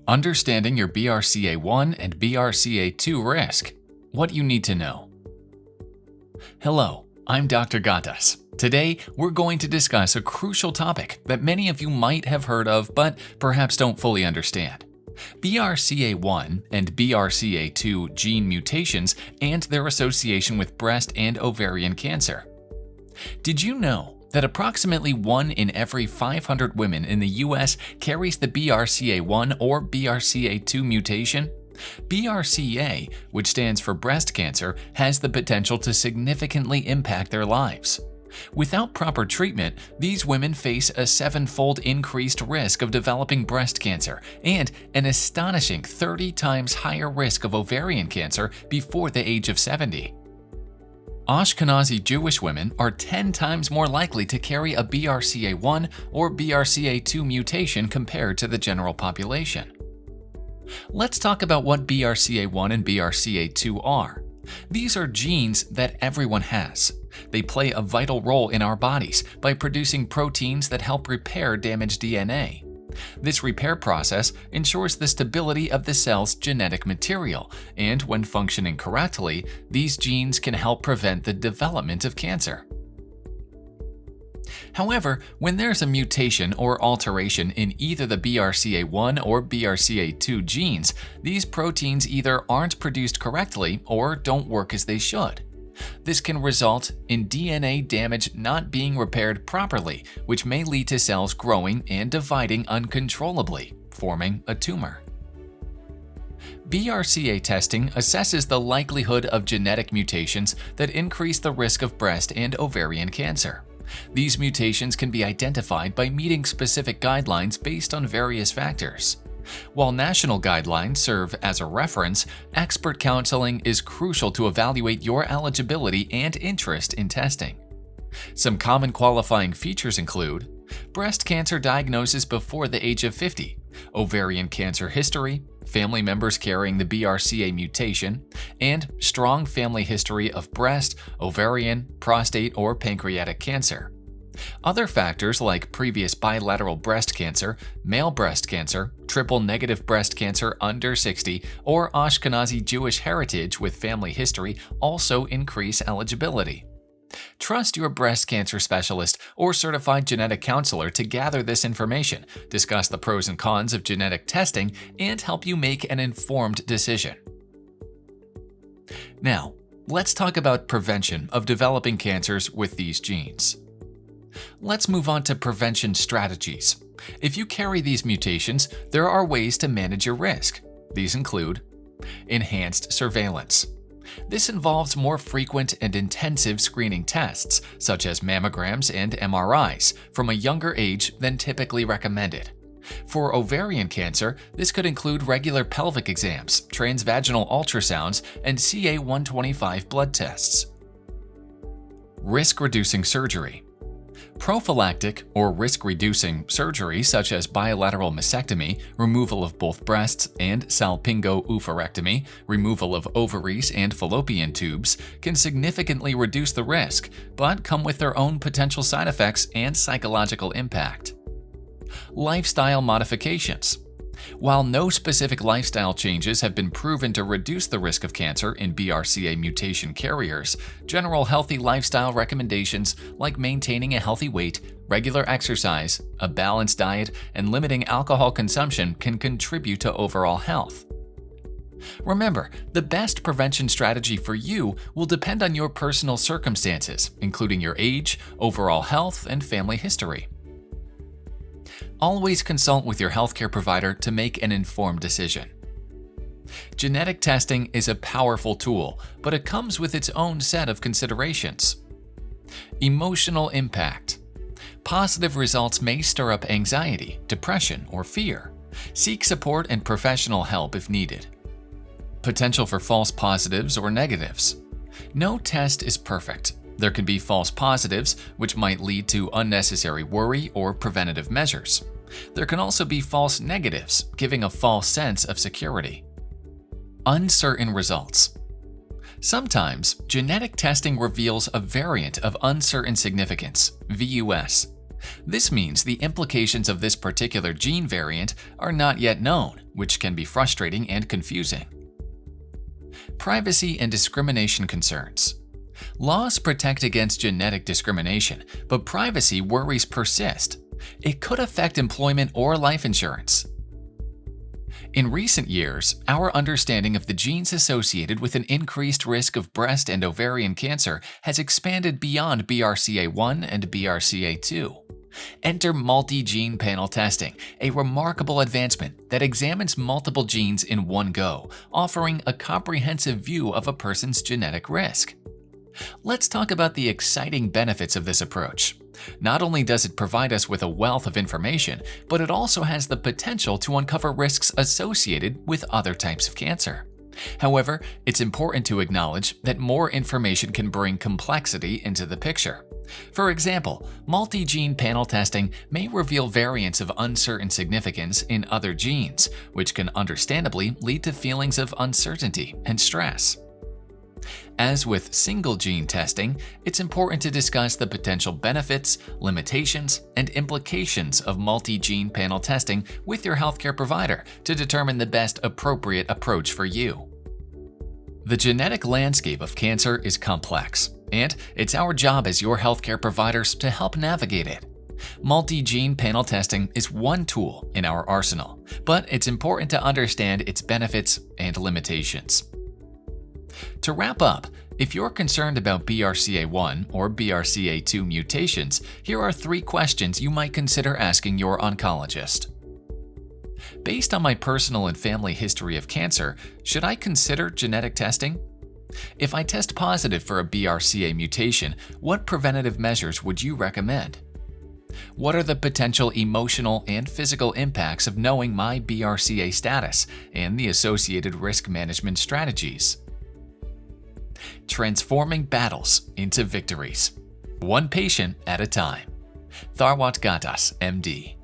Understanding your BRCA1 and BRCA2 risk. What you need to know. Hello, I'm Dr. Gatas. Today, we're going to discuss a crucial topic that many of you might have heard of but perhaps don't fully understand. BRCA1 and BRCA2 gene mutations and their association with breast and ovarian cancer. Did you know that approximately 1 in every 500 women in the US carries the BRCA1 or BRCA2 mutation? BRCA, which stands for breast cancer, has the potential to significantly impact their lives. Without proper treatment, these women face a 7-fold increased risk of developing breast cancer and an astonishing 30 times higher risk of ovarian cancer before the age of 70. Ashkenazi Jewish women are 10 times more likely to carry a BRCA1 or BRCA2 mutation compared to the general population. Let's talk about what BRCA1 and BRCA2 are. These are genes that everyone has. They play a vital role in our bodies by producing proteins that help repair damaged DNA. This repair process ensures the stability of the cell's genetic material, and when functioning correctly, these genes can help prevent the development of cancer. However, when there's a mutation or alteration in either the BRCA1 or BRCA2 genes, these proteins either aren't produced correctly or don't work as they should. This can result in DNA damage not being repaired properly, which may lead to cells growing and dividing uncontrollably, forming a tumor. BRCA testing assesses the likelihood of genetic mutations that increase the risk of breast and ovarian cancer. These mutations can be identified by meeting specific guidelines based on various factors. While national guidelines serve as a reference, expert counseling is crucial to evaluate your eligibility and interest in testing. Some common qualifying features include breast cancer diagnosis before the age of 50, ovarian cancer history, family members carrying the BRCA mutation, and strong family history of breast, ovarian, prostate, or pancreatic cancer. Other factors like previous bilateral breast cancer, male breast cancer, triple-negative breast cancer under 60, or Ashkenazi Jewish heritage with family history also increase eligibility. Trust your breast cancer specialist or certified genetic counselor to gather this information, discuss the pros and cons of genetic testing, and help you make an informed decision. Now, let's talk about prevention of developing cancers with these genes. Let's move on to prevention strategies. If you carry these mutations, there are ways to manage your risk. These include enhanced surveillance. This involves more frequent and intensive screening tests, such as mammograms and MRIs, from a younger age than typically recommended. For ovarian cancer, this could include regular pelvic exams, transvaginal ultrasounds, and CA-125 blood tests. Risk-reducing surgery. Prophylactic or risk-reducing surgery such as bilateral mastectomy, removal of both breasts, and salpingo-oophorectomy, removal of ovaries and fallopian tubes, can significantly reduce the risk, but come with their own potential side effects and psychological impact. Lifestyle modifications. While no specific lifestyle changes have been proven to reduce the risk of cancer in BRCA mutation carriers, general healthy lifestyle recommendations like maintaining a healthy weight, regular exercise, a balanced diet, and limiting alcohol consumption can contribute to overall health. Remember, the best prevention strategy for you will depend on your personal circumstances, including your age, overall health, and family history. Always consult with your healthcare provider to make an informed decision. Genetic testing is a powerful tool, but it comes with its own set of considerations. Emotional impact. Positive results may stir up anxiety, depression, or fear. Seek support and professional help if needed. Potential for false positives or negatives. No test is perfect. There can be false positives, which might lead to unnecessary worry or preventative measures. There can also be false negatives, giving a false sense of security. Uncertain results. Sometimes, genetic testing reveals a variant of uncertain significance, VUS. This means the implications of this particular gene variant are not yet known, which can be frustrating and confusing. Privacy and discrimination concerns. Laws protect against genetic discrimination, but privacy worries persist. It could affect employment or life insurance. In recent years, our understanding of the genes associated with an increased risk of breast and ovarian cancer has expanded beyond BRCA1 and BRCA2. Enter multi-gene panel testing, a remarkable advancement that examines multiple genes in one go, offering a comprehensive view of a person's genetic risk. Let's talk about the exciting benefits of this approach. Not only does it provide us with a wealth of information, but it also has the potential to uncover risks associated with other types of cancer. However, it's important to acknowledge that more information can bring complexity into the picture. For example, multi-gene panel testing may reveal variants of uncertain significance in other genes, which can understandably lead to feelings of uncertainty and stress. As with single-gene testing, it's important to discuss the potential benefits, limitations, and implications of multi-gene panel testing with your healthcare provider to determine the best appropriate approach for you. The genetic landscape of cancer is complex, and it's our job as your healthcare providers to help navigate it. Multi-gene panel testing is one tool in our arsenal, but it's important to understand its benefits and limitations. To wrap up, if you're concerned about BRCA1 or BRCA2 mutations, here are 3 questions you might consider asking your oncologist. Based on my personal and family history of cancer, should I consider genetic testing? If I test positive for a BRCA mutation, what preventative measures would you recommend? What are the potential emotional and physical impacts of knowing my BRCA status and the associated risk management strategies? Transforming battles into victories. One patient at a time. Tharwat Gattas, MD.